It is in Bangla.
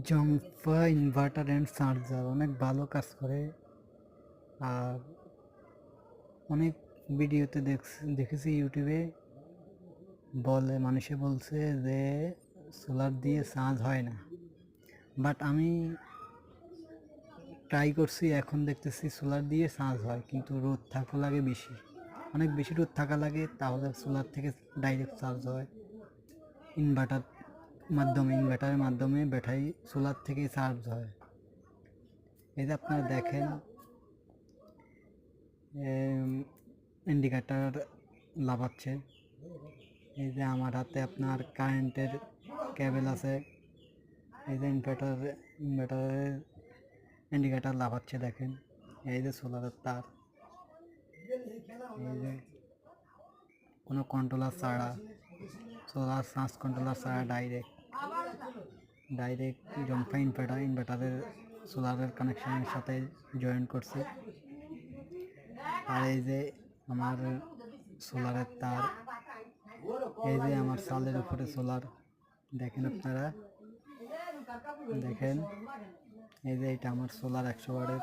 জংফা ইনভার্টার অ্যান্ড চার্জার অনেক ভালো কাজ করে। আর অনেক ভিডিওতে দেখেছি ইউটিউবে, মানুষে বলছে যে সোলার দিয়ে চার্জ হয় না, বাট আমি ট্রাই করছি, এখন দেখতেছি সোলার দিয়ে চার্জ হয়, কিন্তু রোদ থাকা লাগে বেশি, অনেক বেশি রোদ থাকা লাগে, তাহলে সোলার থেকে ডাইরেক্ট চার্জ হয়। ইনভার্টার ইনভার্টারের মাধ্যমে ব্যাটারি সোলার থেকে চার্জ হয়। এই যে আপনারা দেখেন, ইন্ডিকেটার লাফাচ্ছে। এই যে আমার হাতে আপনার কারেন্টের কেবল আছে। এই যে ইনভার্টারের ইন্ডিকেটার লাফাচ্ছে দেখেন। এই যে সোলারের তার, এই যে কোনো কন্ট্রোলার ছাড়া, সোলার চার্জ কন্ট্রোলার ছাড়া ডাইরেক্ট জংফা ইনভার্টারের সোলারের কানেকশনের সাথে জয়েন করছে। আর এই যে আমার সোলারের তার, এই যে আমার সালের উপরে সোলার, দেখেন আপনারা দেখেন, এই যে এটা আমার সোলার 100 ওয়াটের।